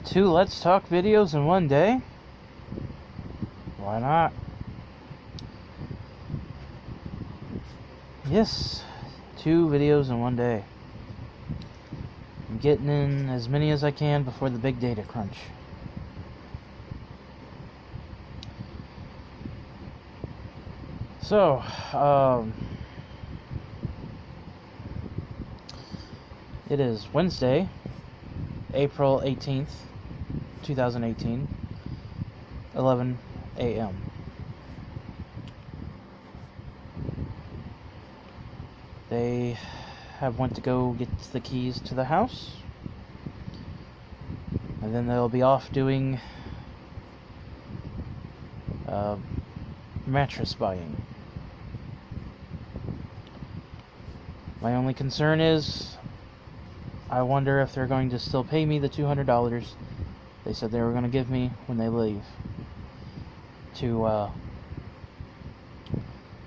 2 Let's Talk videos in one day? Why not? Yes, 2 videos in one day. I'm getting in as many as I can before the big data crunch. So, it is Wednesday, April 18th, 2018, 11 a.m. They have went to go get the keys to the house, and then they'll be off doing mattress buying. My only concern is, I wonder if they're going to still pay me the $200 they said they were going to give me when they leave to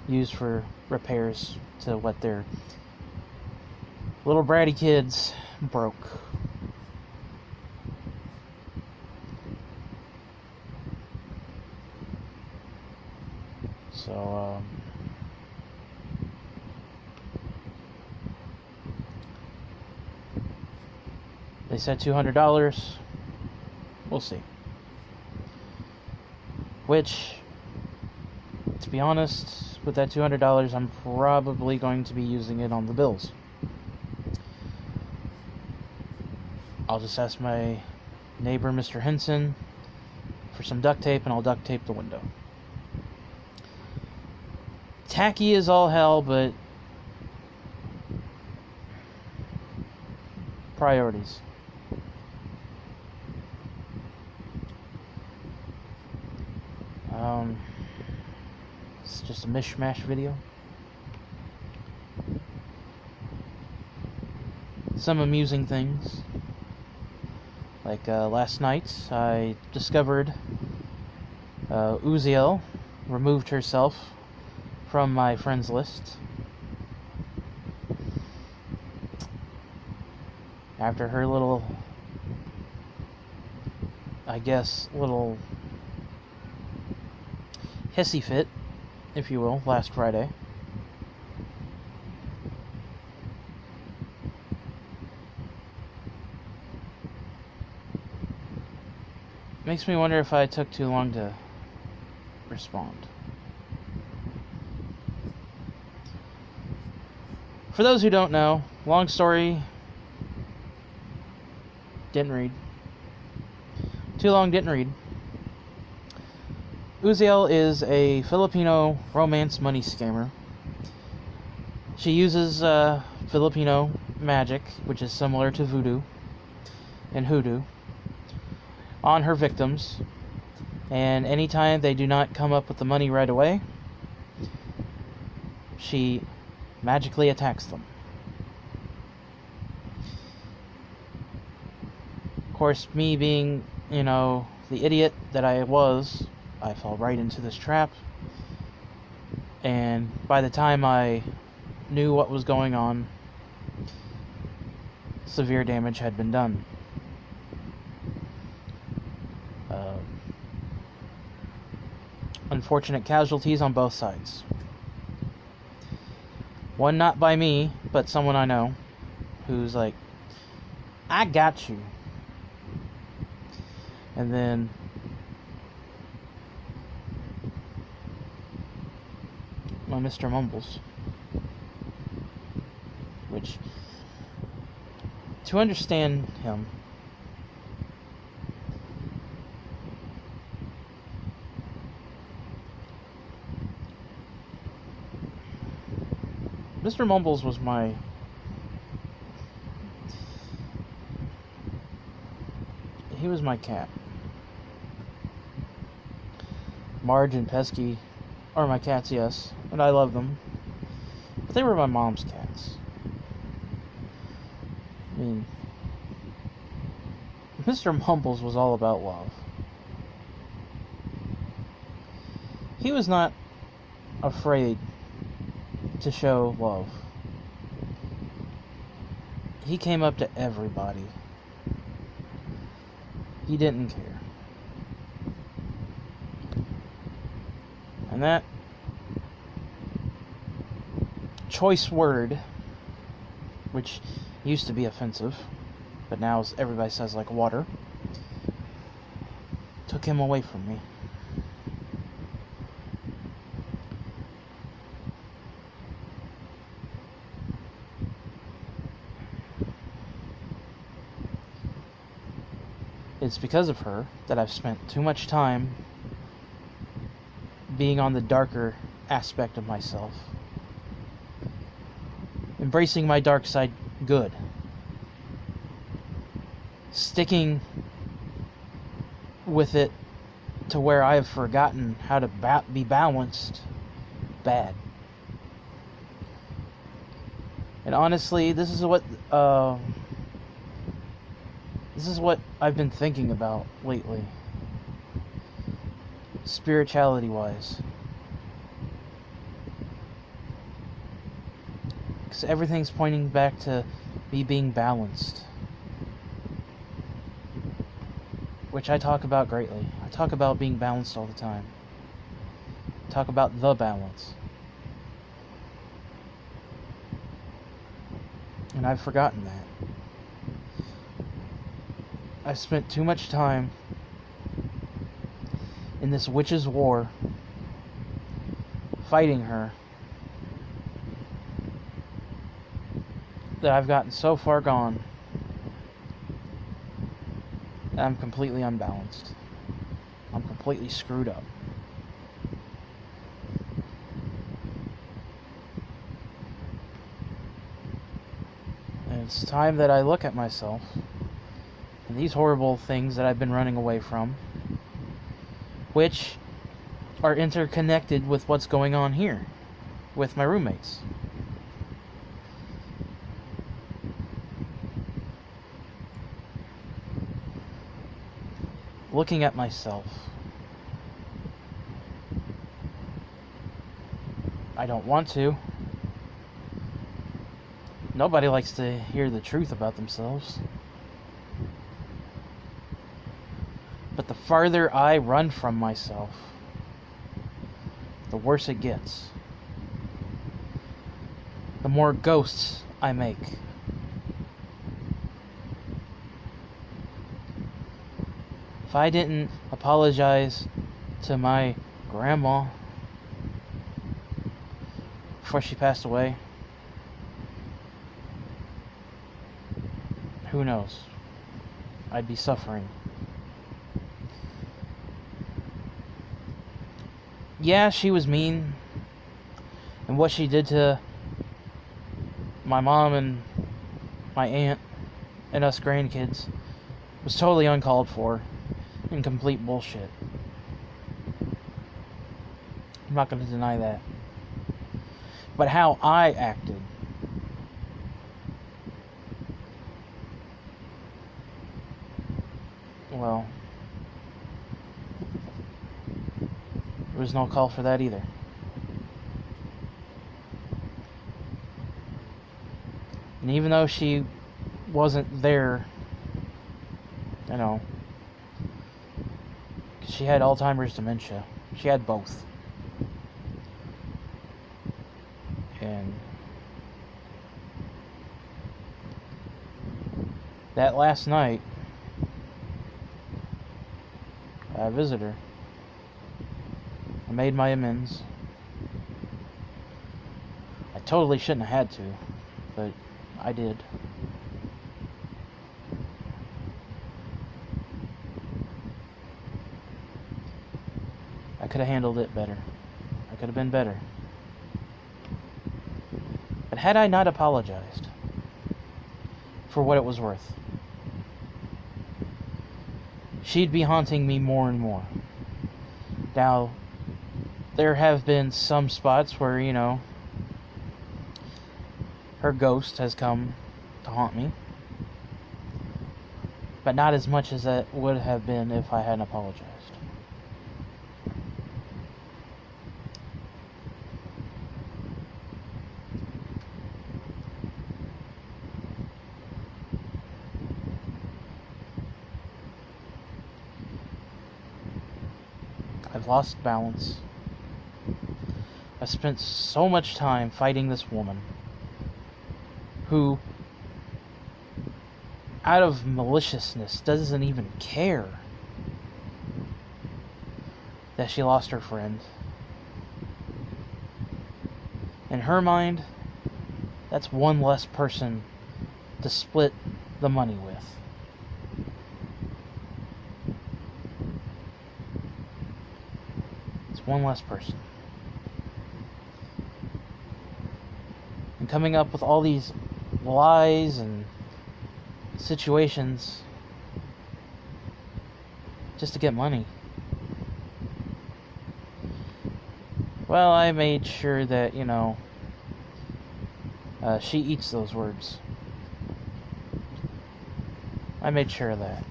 use for repairs to what their little bratty kids broke. So, they said $200. We'll see. Which, to be honest, with that $200, I'm probably going to be using it on the bills. I'll just ask my neighbor, Mr. Henson, for some duct tape, and I'll duct tape the window. Tacky as all hell, but priorities. It's just a mishmash video. Some amusing things. Like last night, I discovered Uzziel removed herself from my friends list after her little, I guess, little hissy fit, if you will, last Friday. Makes me wonder if I took too long to respond. For those who don't know, long story, didn't read. Too long, didn't read. Uzziel is a Filipino romance money scammer. She uses Filipino magic, which is similar to voodoo and hoodoo, on her victims, and anytime they do not come up with the money right away, she magically attacks them. Of course, me being, the idiot that I was, I fell right into this trap, and by the time I knew what was going on, severe damage had been done. Unfortunate casualties on both sides. One not by me, but someone I know, who's like, I got you. And then my Mr. Mumbles, which, to understand him, Mr. Mumbles was he was my cat. Marge and Pesky are my cats, yes, and I love them, but they were my mom's cats. I mean, Mr. Mumbles was all about love. He was not afraid to show love. He came up to everybody. He didn't care. And that choice word, which used to be offensive, but now everybody says like water, took him away from me. It's because of her that I've spent too much time being on the darker aspect of myself. Embracing my dark side good. Sticking with it to where I have forgotten how to be balanced bad. And honestly, this is what I've been thinking about lately, spirituality-wise. Because everything's pointing back to me being balanced. Which I talk about greatly. I talk about being balanced all the time. I talk about the balance. And I've forgotten that. I've spent too much time in this witch's war, fighting her, that I've gotten so far gone that I'm completely unbalanced. I'm completely screwed up. And it's time that I look at myself and these horrible things that I've been running away from, which are interconnected with what's going on here with my roommates. Looking at myself, I don't want to. Nobody likes to hear the truth about themselves. But the farther I run from myself, the worse it gets. The more ghosts I make. If I didn't apologize to my grandma before she passed away, who knows? I'd be suffering. Yeah, she was mean, and what she did to my mom and my aunt and us grandkids was totally uncalled for and complete bullshit. I'm not going to deny that. But how I acted, well, there was no call for that either. And even though she wasn't there, you know, 'cause she had Alzheimer's dementia. She had both. And that last night, I visited her. I made my amends. I totally shouldn't have had to, but I did. I could have handled it better. I could have been better. But had I not apologized for what it was worth, she'd be haunting me more and more. Now, there have been some spots where, you know, her ghost has come to haunt me, but not as much as it would have been if I hadn't apologized. I've lost balance. I spent so much time fighting this woman who, out of maliciousness, doesn't even care that she lost her friend. In her mind, that's one less person to split the money with. It's one less person. And coming up with all these lies and situations just to get money. Well, I made sure that, she eats those words. I made sure of that.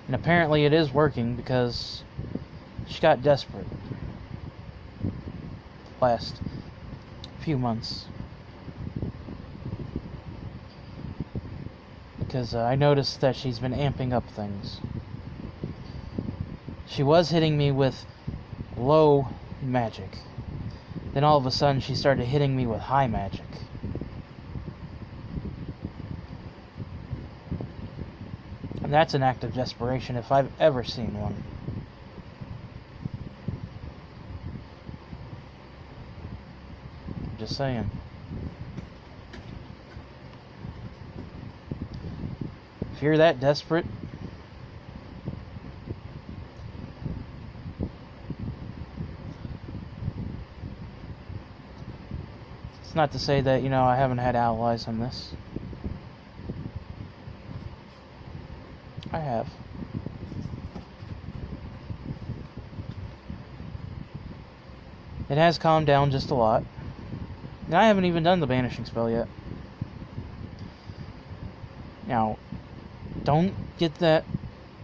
And apparently it is working, because she got desperate the last few months. Because I noticed that she's been amping up things. She was hitting me with low magic. Then all of a sudden she started hitting me with high magic. And that's an act of desperation if I've ever seen one. Just saying. If you're that desperate, it's not to say that, I haven't had allies on this. I have. It has calmed down just a lot. And I haven't even done the banishing spell yet. Now, don't get that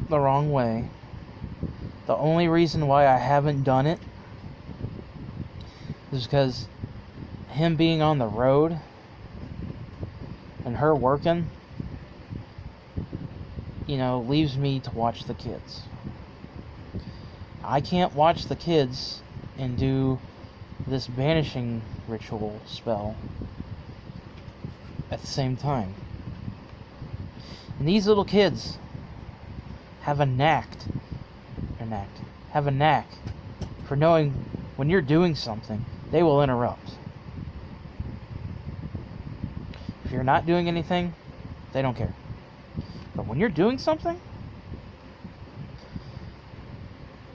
the wrong way. The only reason why I haven't done it is because him being on the road and her working, leaves me to watch the kids. I can't watch the kids and do this banishing ritual spell at the same time. And these little kids have a knack for knowing when you're doing something, they will interrupt. If you're not doing anything, they don't care. But when you're doing something,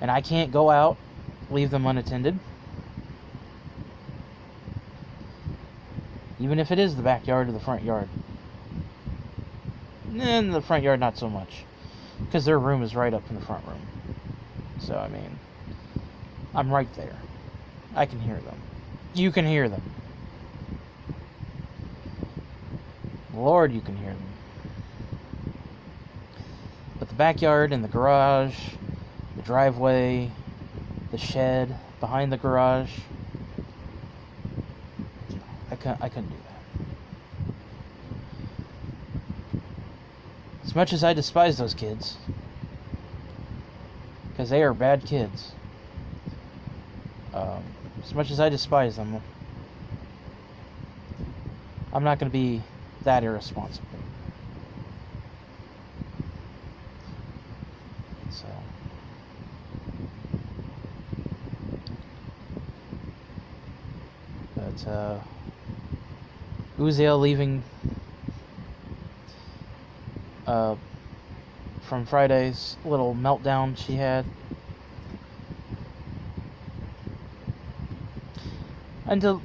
and I can't go out, leave them unattended, even if it is the backyard or the front yard. And the front yard, not so much, because their room is right up in the front room. So, I'm right there. I can hear them. You can hear them. Lord, you can hear them. But the backyard and the garage, the driveway, the shed behind the garage, I couldn't do that. As much as I despise those kids, because they are bad kids, as much as I despise them, I'm not going to be that irresponsible. So, but Uzziel leaving from Friday's little meltdown she had, and to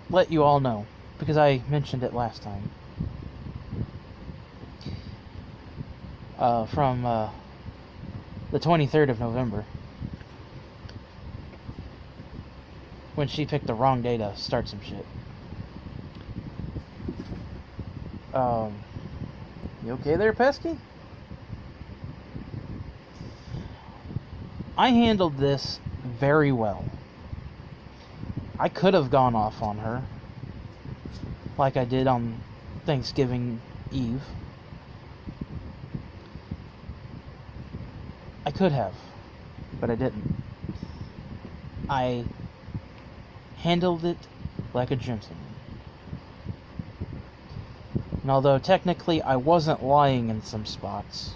let you all know, because I mentioned it last time, from the 23rd of November, when she picked the wrong day to start some shit. You okay there, Pesky? I handled this very well. I could have gone off on her, like I did on Thanksgiving Eve. I I could have, but I didn't. I handled it like a gentleman. And although technically I wasn't lying in some spots,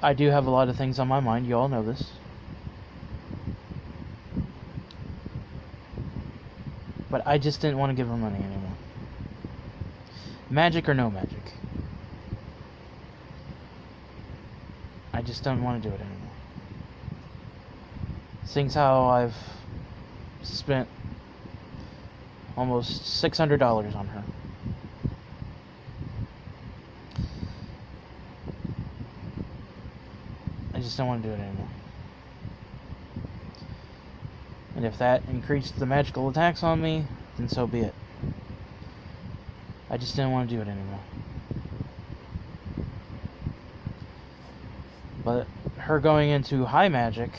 I do have a lot of things on my mind. You all know this. But I just didn't want to give her money anymore. Magic or no magic. I just don't want to do it anymore. Seeing how I've spent almost $600 on her. I just don't want to do it anymore. And if that increased the magical attacks on me, then so be it. I just didn't want to do it anymore. But her going into high magic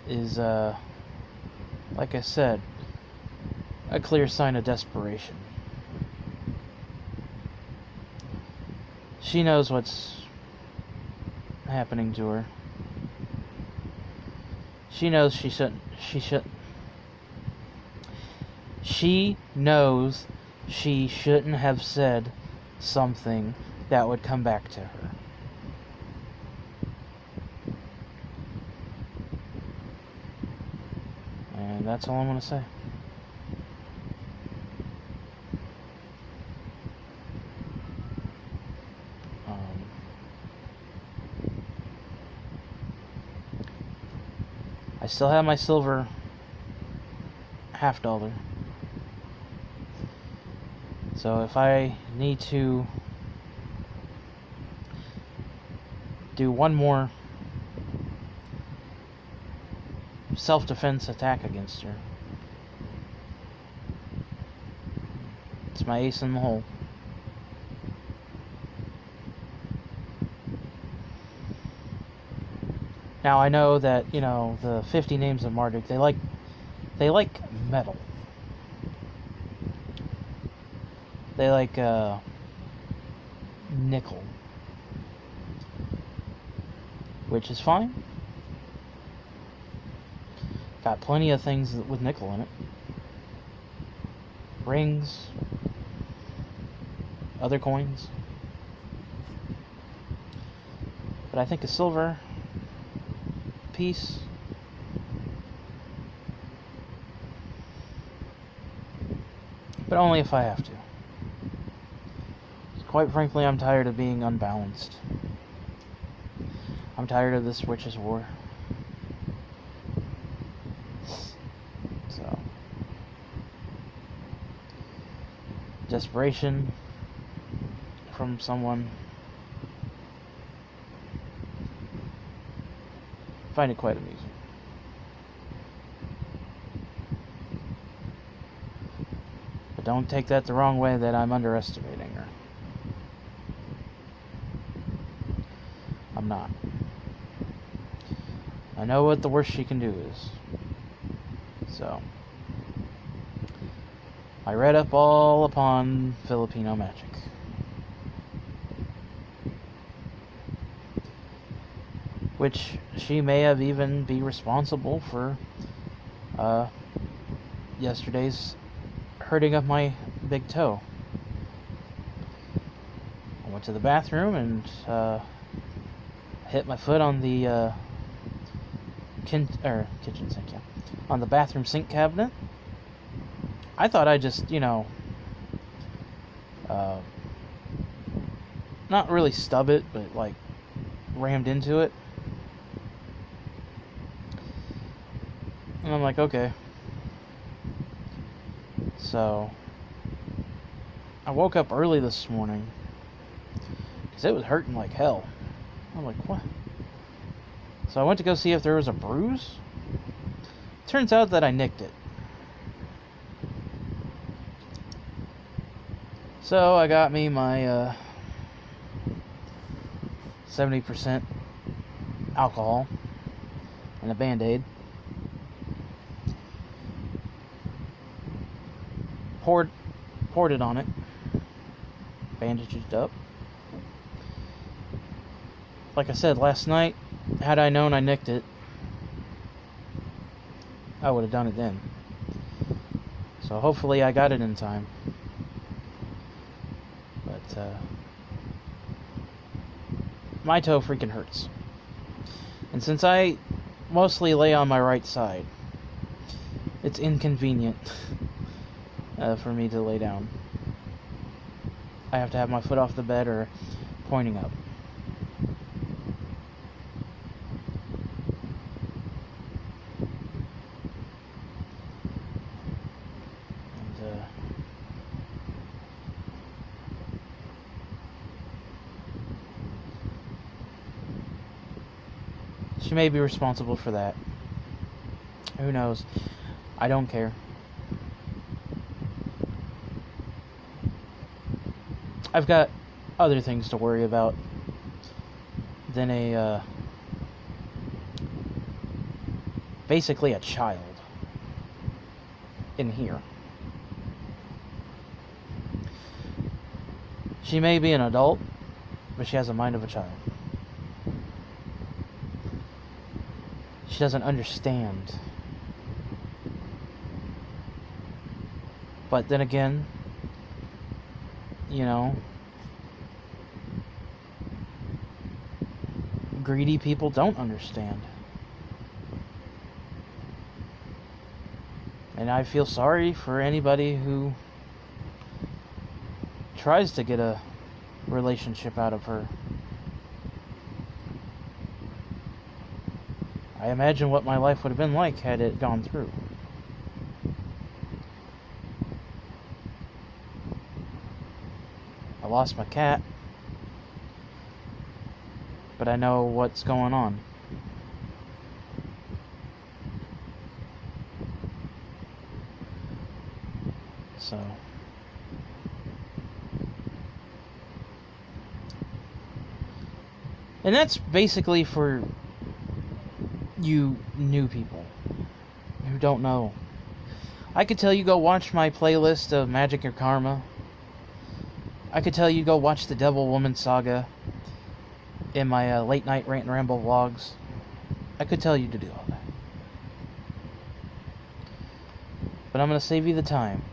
is, like I said, a clear sign of desperation. She knows what's happening to her. She knows she shouldn't. She knows she shouldn't have said something that would come back to her. And that's all I'm going to say. I still have my silver $50. So if I need to do one more self-defense attack against her, it's my ace in the hole. Now I know that, you know, the 50 names of Magick, they like metal. They like nickel, which is fine. Got plenty of things with nickel in it. Rings, other coins. But I think a silver piece but only if I have to. Quite frankly, I'm tired of being unbalanced. I'm tired of this witch's war. So, desperation from someone. I find it quite amusing. But don't take that the wrong way that I'm underestimating her. I'm not. I know what the worst she can do is. So, I read up all upon Filipino magic. Which she may have even be responsible for yesterday's hurting of my big toe. I went to the bathroom and hit my foot on the kitchen sink, yeah, on the bathroom sink cabinet. I thought I just, not really stub it, but like rammed into it. And I'm like, okay. So, I woke up early this morning because it was hurting like hell. I'm like, what? So I went to go see if there was a bruise. Turns out that I nicked it. So I got me my 70% alcohol and a Band-Aid. Poured it on it. Bandaged it up. like I said last night, had I known I nicked it, I would have done it then. So hopefully I got it in time. But, my toe freaking hurts. And since I mostly lay on my right side, it's inconvenient for me to lay down. I have to have my foot off the bed or pointing up. She may be responsible for that. Who knows? I don't care. I've got other things to worry about than basically a child in here. She may be an adult, but she has the mind of a child. She doesn't understand. But then again, you know, greedy people don't understand. And I feel sorry for anybody who tries to get a relationship out of her. I imagine what my life would have been like had it gone through. I lost my cat, but I know what's going on. So, and that's basically for you new people who don't know. I could tell you go watch my playlist of Magick or Karma. I could tell you go watch the Devil Woman Saga in my late night rant and ramble vlogs. I could tell you to do all that. But I'm going to save you the time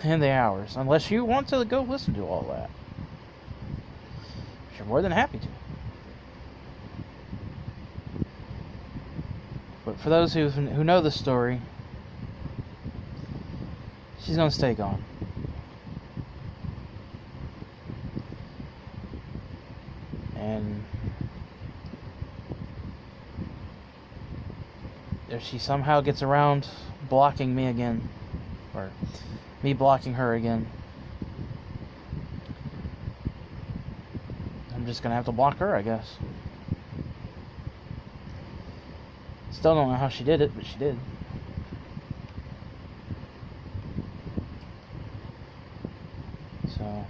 and the hours, unless you want to go listen to all that. You're more than happy to. But for those who know the story, she's going to stay gone. And if she somehow gets around blocking me again, or me blocking her again, I'm just going to have to block her, I guess. Still don't know how she did it, but she did. So,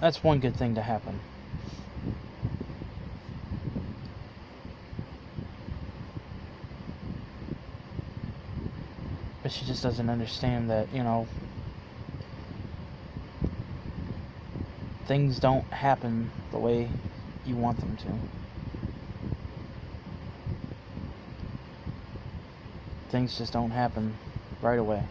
that's one good thing to happen. But she just doesn't understand that, you know, things don't happen the way you want them to. Things just don't happen right away.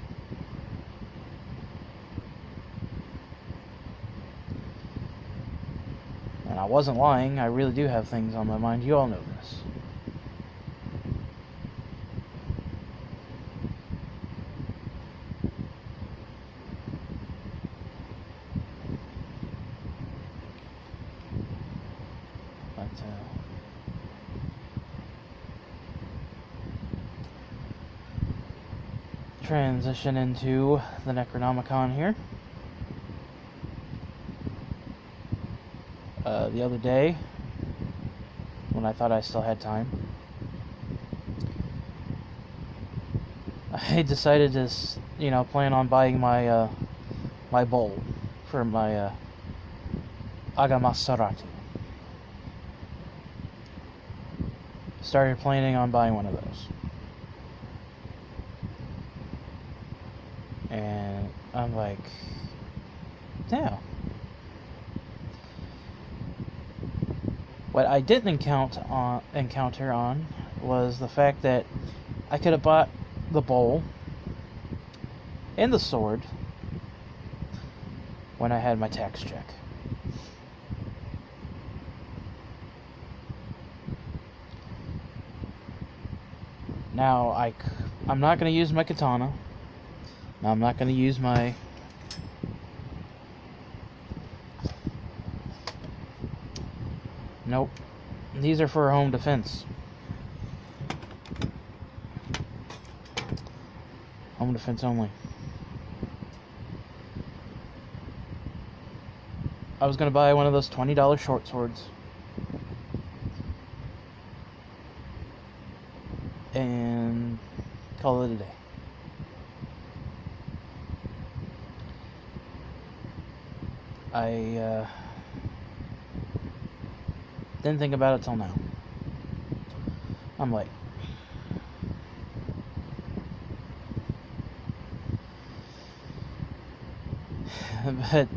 And I wasn't lying. I really do have things on my mind. You all know this. Transition into the Necronomicon here. The other day, when I thought I still had time, I decided to, you know, plan on buying my my bowl for my Agamasarati. Started planning on buying one of those. And I'm like, yeah. What I didn't encounter on was the fact that I could have bought the bowl and the sword when I had my tax check. Now, I'm not going to use my katana. Now, I'm not going to use my... Nope. These are for home defense. Home defense only. I was going to buy one of those $20 short swords. And call it a day. I didn't think about it till now. I'm late. But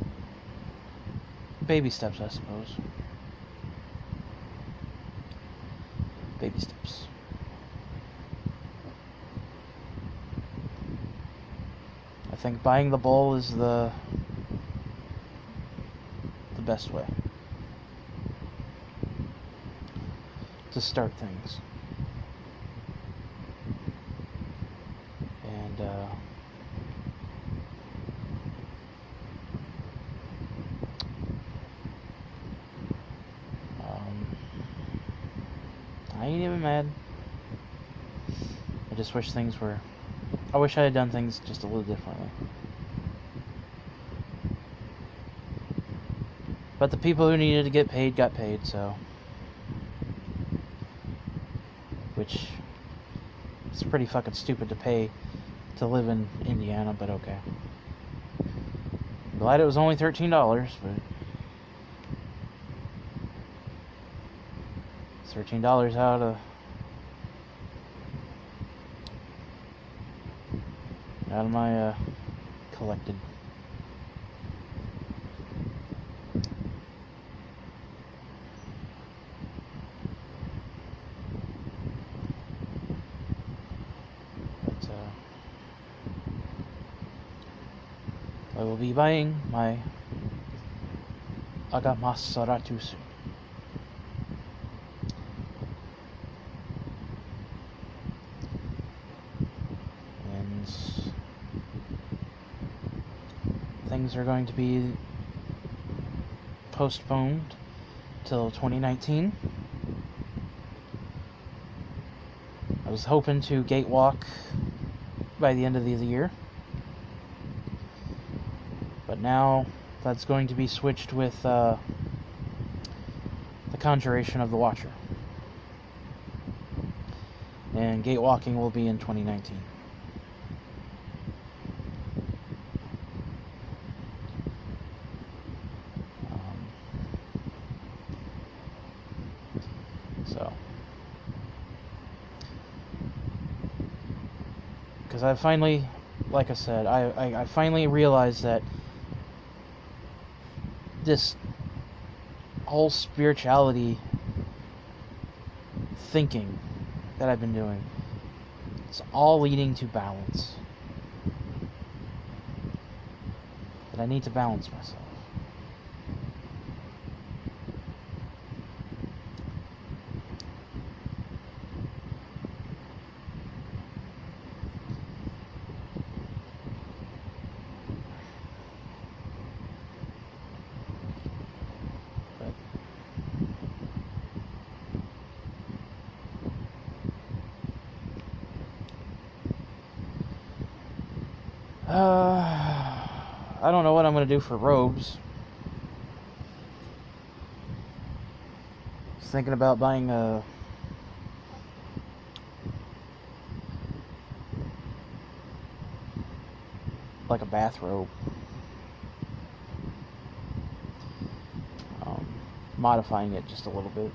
baby steps, I suppose. Baby steps. I think buying the bowl is the best way to start things. And I ain't even mad. I just wish things were... I wish I had done things just a little differently. But the people who needed to get paid got paid, so... Which... It's pretty fucking stupid to pay to live in Indiana, but okay. Glad it was only $13, but... $13 out of my collected. But I will be buying my Agamasaratu soon. Things are going to be postponed till 2019. I was hoping to gatewalk by the end of the year, but now that's going to be switched with the Conjuration of the Watcher, and gatewalking will be in 2019. Because I finally, like I said, I finally realized that this whole spirituality thinking that I've been doing, it's all leading to balance. That I need to balance myself. I don't know what I'm going to do for robes. I was thinking about buying a... like a bathrobe. Modifying it just a little bit.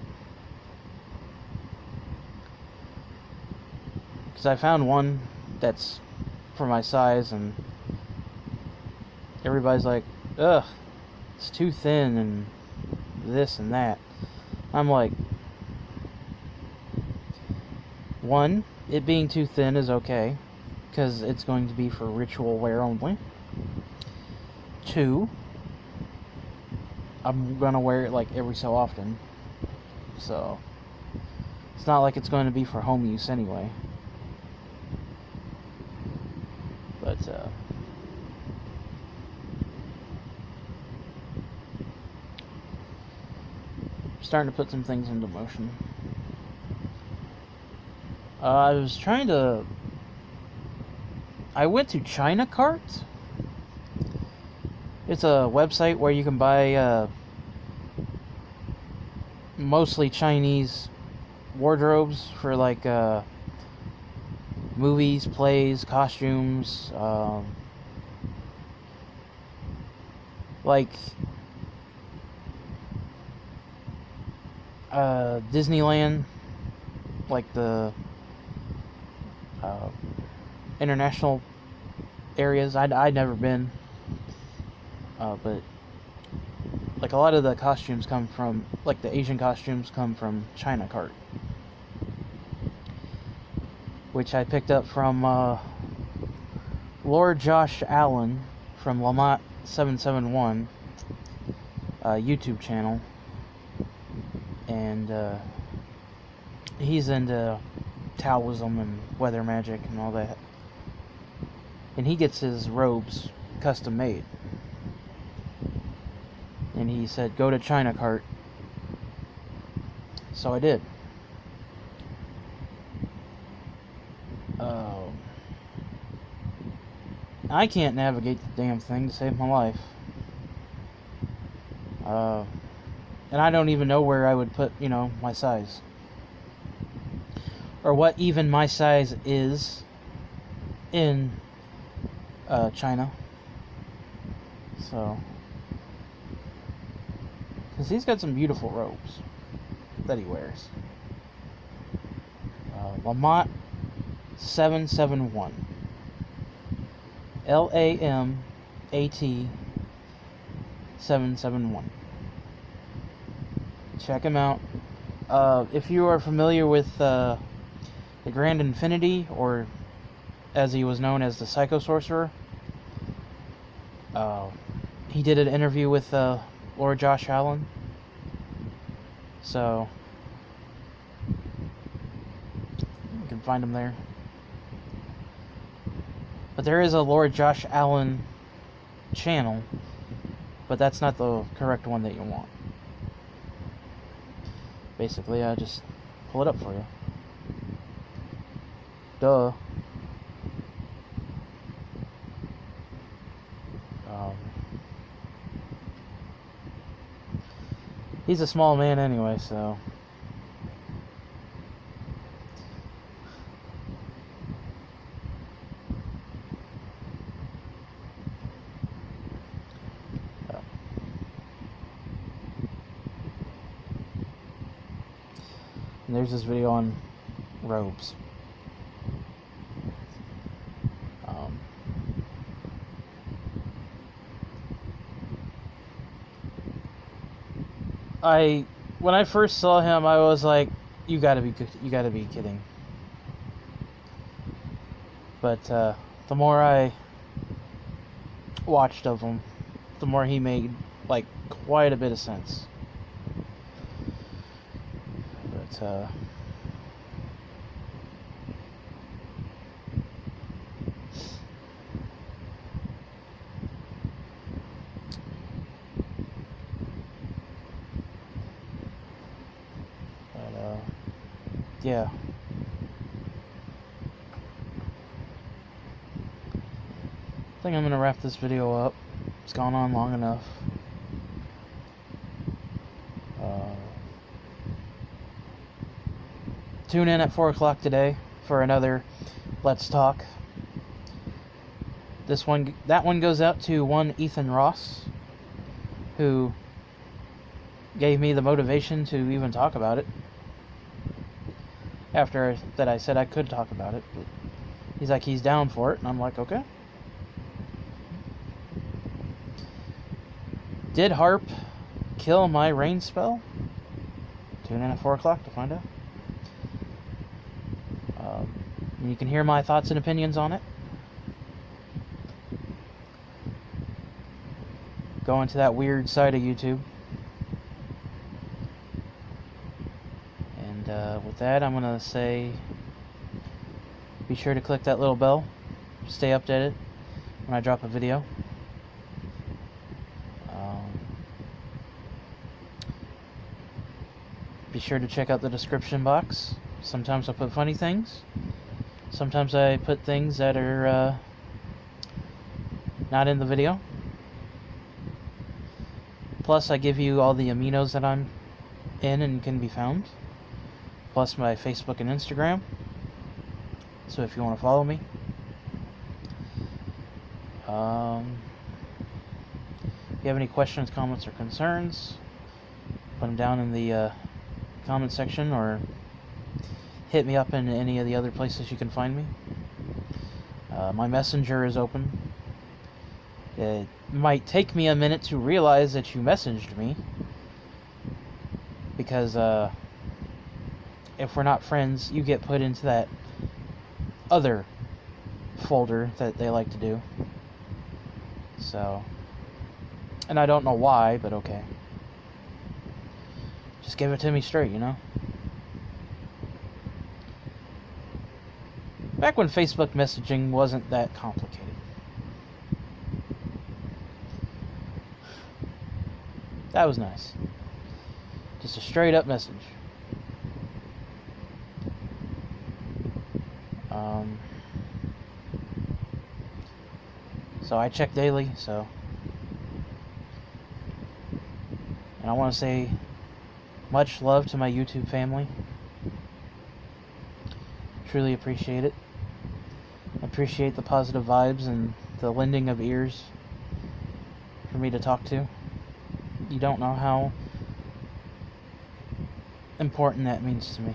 Because I found one that's for my size, and everybody's like, ugh, it's too thin and this and that. I'm like, one, it being too thin is okay, because it's going to be for ritual wear only. Two, I'm gonna wear it like every so often, so it's not like it's going to be for home use anyway. But starting to put some things into motion. I was trying to... I went to China Cart. It's a website where you can buy mostly Chinese wardrobes for like movies, plays, costumes, like Disneyland, like the international areas. I'd never been, but like a lot of the costumes come from, like the Asian costumes come from China Cart, which I picked up from Lord Josh Allen from Lamont 771 YouTube channel, and he's into Taoism and weather magic and all that, and he gets his robes custom made. And he said, go to China Cart. So I did. I can't navigate the damn thing to save my life. And I don't even know where I would put, you know, my size. Or what even my size is in China. So... because he's got some beautiful robes that he wears. Lamont 771. LAMAT 771. Check him out. If you are familiar with the Grand Infinity, or as he was known as the Psycho Sorcerer, he did an interview with Lord Josh Allen. So you can find him there. But there is a Lord Josh Allen channel, but that's not the correct one that you want. Basically, I just pull it up for you. Duh. He's a small man anyway, so... And there's this video on robes. When I first saw him, I was like, you gotta be kidding. But the more I watched of him, the more he made like quite a bit of sense. But yeah. I think I'm gonna wrap this video up. It's gone on long enough. Tune in at 4 o'clock today for another Let's Talk. That one goes out to one Ethan Ross, who gave me the motivation to even talk about it. After that I said I could talk about it, but he's like, he's down for it, and I'm like, okay. Did Harp kill my rain spell? Tune in at 4 o'clock to find out. You can hear my thoughts and opinions on it. Go into that weird side of YouTube. And with that, I'm going to say, be sure to click that little bell. Stay updated when I drop a video. Be sure to check out the description box. Sometimes I put funny things. Sometimes I put things that are not in the video. Plus I give you all the aminos that I'm in and can be found. Plus my Facebook and Instagram. So if you want to follow me. If you have any questions, comments, or concerns, put them down in the comment section, or hit me up in any of the other places you can find me. My messenger is open. It might take me a minute to realize that you messaged me, because if we're not friends, you get put into that other folder that they like to do. So, and I don't know why, but okay. Just give it to me straight, you know? Back when Facebook messaging wasn't that complicated. That was nice. Just a straight up message. So I check daily, so. And I want to say much love to my YouTube family. Truly appreciate it. Appreciate the positive vibes and the lending of ears for me to talk to. You don't know how important that means to me.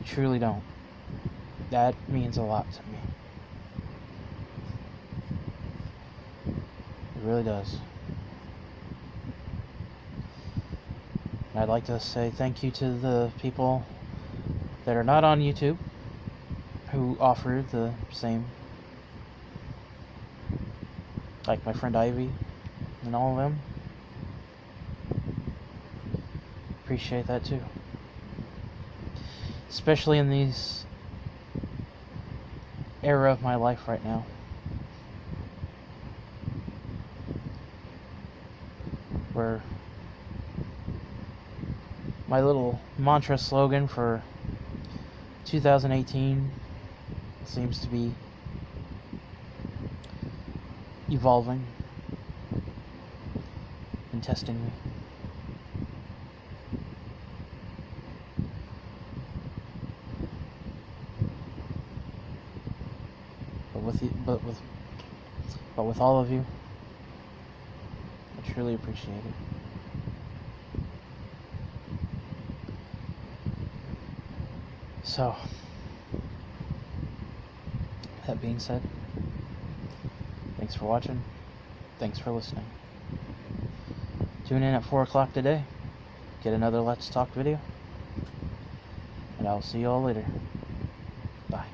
You truly don't. That means a lot to me. It really does. And I'd like to say thank you to the people that are not on YouTube who offer the same. Like my friend Ivy and all of them. Appreciate that too. Especially in these era of my life right now. Where my little mantra slogan for 2018 seems to be evolving and testing me. But with all of you, I truly appreciate it. So, that being said, thanks for watching. Thanks for listening. Tune in at 4 o'clock today. Get another Let's Talk video. And I'll see you all later. Bye.